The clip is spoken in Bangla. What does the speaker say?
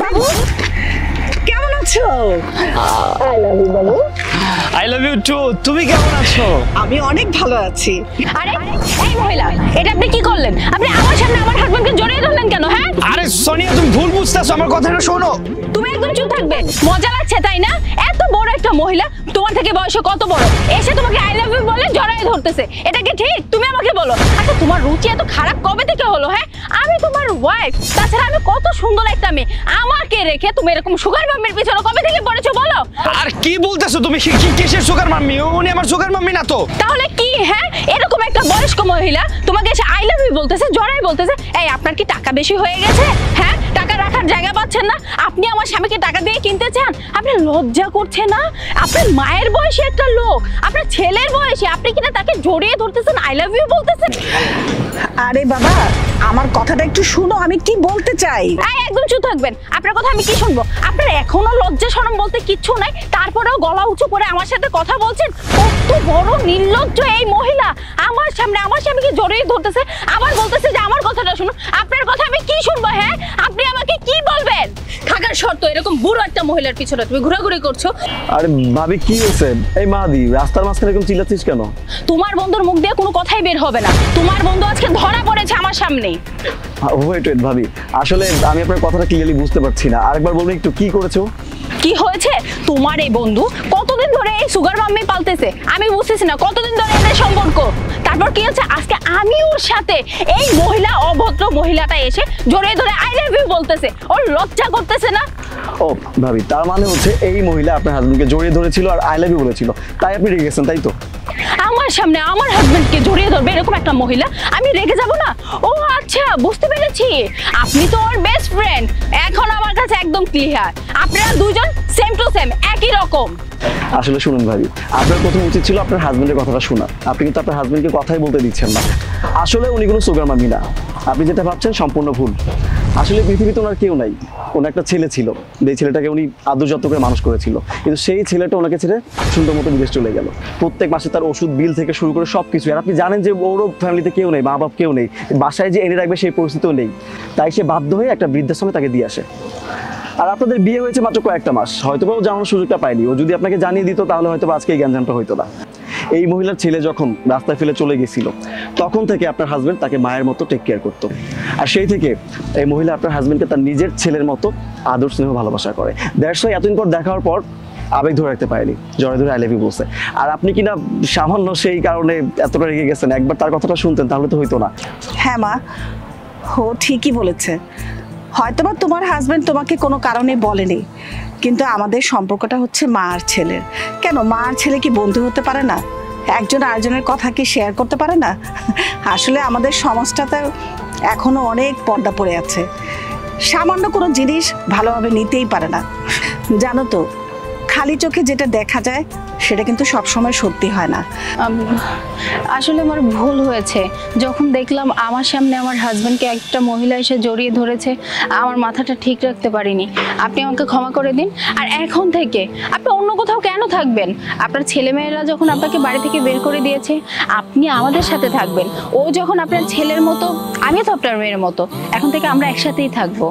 বাবু কেমন আছো? আই লাভ ইউ বাবু। I love you too. তুমি কেমন আছো? আমি অনেক ভালো আছি। আরে এই মহিলা, এটা আপনি কি করলেন? আপনি আমার সামনে আমার হাজবেন্ডকে জড়িয়ে ধরলেন কেন? হ্যাঁ আরে সোনিয়া, তুমি ভুল বুঝতেছো, আমার কথাটা শোনো। তুমি একদম চুপ থাকবে। মজা লাগছে তাই না? এত বড় একটা মহিলা, তোমার থেকে বয়সে কত বড়, এসে তোমাকে আই লাভ ইউ বলে জড়িয়ে ধরতেছে, এটা কি ঠিক? তুমি আমাকে বলো। আচ্ছা তোমার রুচি এত খারাপ কবে থেকে হলো? হ্যাঁ আমি তোমার ওয়াইফ, তাছাড়া আমি কত সুন্দর একটা মেয়ে, আমাকে রেখে তুমি এরকম সুগার মাম্মির পিছনে কবে থেকে পড়েছো বলো? আর কি বলতেছো তুমি? কিসের সুগার মাম্মি? উনি আমার সুগার মাম্মি না তো। তাহলে কি? হ্যাঁ এরকম একটা বয়স্ক মহিলা তোমাকে এসে আই লাভ ইউ বলতেছে, জড়াই বলতেছে। এই আপনার কি টাকা বেশি হয়ে গেছে? হ্যাঁ টাকা রাখার জায়গা পাচ্ছেন না? আপনি আমার স্বামীকে টাকা দিয়ে কিনতে চান? আপনি লজ্জা করছে না? আপনার মায়ের বয়সী একটা লোক, আপনার ছেলের বয়সী, আপনি কিনা তাকে জড়িয়ে ধরতেছেন, আই লাভ ইউ বলতেছেন। আরে বাবা, আমার কথাটা একটু শুনো, আমি কি বলতে চাই। এই একদম চুপ থাকবেন। আপনার কথা আমি কি শুনবো? আপনার এখনো লজ্জা শরম বলতে কিচ্ছু নাই, তারপরেও গলা উঁচু করে আমার সাথে কথা বলছেন। কত বড় নির্লজ্জ এই মহিলা! আমার সামনে আমার স্বামীকে জড়িয়ে ধরতেছে, আবার বলতেছে যে আমার কথাটা শুনুন। আপনার কথা আমি কি শুনবো? হ্যাঁ আপনি আমাকে কি বলবেন? থাকার শর্ত এরকম বুড়ো একটা মহিলার পিছনে তুমি ঘোরাঘুরি করছো। আরে ভাবি কি হয়েছে? এই মাদি, রাস্তার মাঝখানে এরকম চিল্লাচ্ছিস কেন? তোমার বন্ধুর মুখ দিয়ে কোনো কথাই বের হবে না। তোমার বন্ধু আজকে ধরা পড়েছে আমার সামনে। ওয়েট ভাবি, আসলে আমি আপনার কথাটা ক্লিয়ারলি বুঝতে পারছি না, আরেকবার বলুন একটু, কি করেছো? কি হয়েছে? তোমার এই বন্ধু কতদিন ধরে এই সুগার মাম্মি পালতেছে, আমি বুঝতেছি না কতদিন ধরে এদের সম্পর্ক। তারপর কি হচ্ছে, আজকে আমি ওর সাথে এই মহিলা, অভদ্র মহিলাটা এসে জড়িয়ে ধরে আই লাভ ইউ বলতেছে, ওর লজ্জা করতেছে না? ও ভাবি, তার মানে হচ্ছে এই মহিলা আপনার হাজবেন্ডকে জড়িয়ে ধরেছিল আর আই লাভ ইউ বলেছিল, তাই আপনি রেগে গেছেন, তাই তো? আমার সামনে আমার হাজবেন্ডকে জড়িয়ে ধরবে এরকম একটা মহিলা, আমি রেগে যাব না? ও আচ্ছা বুঝতে পেরেছি, আপনি তো ওর বেস্ট ফ্রেন্ড। এখন আমার কাছে একদম ক্লিয়ার, আপনারা দুজন সেম টু সেম, একই রকম। আসলে শুনুন ভাবি, আপনার প্রথম উচিত ছিল আপনার হাজবেন্ডের কথাটা শোনা। আপনি কিন্তু আপনার হাজবেন্ডকে কথাই বলতে দিচ্ছেন না। আসলে উনি কোনো সুগার মামি না, আপনি যেটা ভাবছেন সম্পূর্ণ ভুল। আসলে পৃথিবীতে ওনার কেউ নাই, ওনার একটা ছেলে ছিল, যে ছেলেটাকে উনি আদর যত্ন করে মানুষ করেছিল, কিন্তু সেই ছেলেটা ওনাকে ছেড়ে সুন্দর মতো বিদেশ চলে গেল। প্রত্যেক মাসে তার ওষুধ বিল থেকে শুরু করে সব কিছু। আর আপনি জানেন যে ওরও ফ্যামিলিতে কেউ নেই, মা বাপ কেউ নেই, বাসায় যে এনে রাখবে সেই পরিস্থিতিও নেই, তাই সে বাধ্য হয়ে একটা বৃদ্ধাশ্রমে তাকে দিয়ে আসে। আর আপনাদের বিয়ে হয়েছে মাত্র কয়েকটা মাস, হয়তো ও জানানোর সুযোগটা পায়নি। ও যদি আপনাকে জানিয়ে দিত তাহলে হয়তো আজকে এই জ্ঞানজামটা হইতো না। এই মহিলার ছেলে যখন রাস্তায় ফেলে চলে গেছিল, তখন থেকে আপনার হাজবেন্ড তাকে মায়ের মতো টেক কেয়ার করতো। আর সেই থেকে এই মহিলা আপনার হাজবেন্ডকে তার নিজের ছেলের মতো আদর স্নেহ ভালোবাসা করে। দ্যাটস ওয়াই এতদিন পর দেখার পর আবেগ ধরে রাখতে পারেনি, জড়ে ধরে আই লাভ ইউ বলছে। আর আপনি কিনা সামান্য সেই কারণে এতটা রেগে গেছেন। একবার তার কথাটা শুনতেন তাহলে তো হইতো না। হ্যাঁ মা, ও ঠিকই বলেছে। হয়তোবা তোমার হাজবেন্ড তোমাকে কোনো কারণে বলেনি, কিন্তু আমাদের সম্পর্কটা হচ্ছে মা আর ছেলের। কেন মা আর ছেলে কি বন্ধু হতে পারে না? একজন আরেকজনের কথা কি শেয়ার করতে পারে না? আসলে আমাদের সমাজটাতে এখনো অনেক পর্দা পড়ে আছে, সামান্য কোনো জিনিস ভালোভাবে নিতেই পারে না। জানো তো, খালি চোখে যেটা দেখা যায় সেটা কিন্তু সবসময় সত্যি হয় না। আসলে আমার ভুল হয়েছে, যখন দেখলাম আমার সামনে আমার হাজবেন্ডকে একটা মহিলা এসে জড়িয়ে ধরেছে, আমার মাথাটা ঠিক রাখতে পারিনি। আপনি আমাকে ক্ষমা করে দিন। আর এখন থেকে আপনি অন্য কোথাও কেন থাকবেন? আপনার ছেলেমেয়েরা যখন আপনাকে বাড়ি থেকে বের করে দিয়েছে, আপনি আমাদের সাথে থাকবেন। ও যখন আপনার ছেলের মতো, আমিও তো আপনার মেয়ের মতো, এখন থেকে আমরা একসাথেই থাকবো।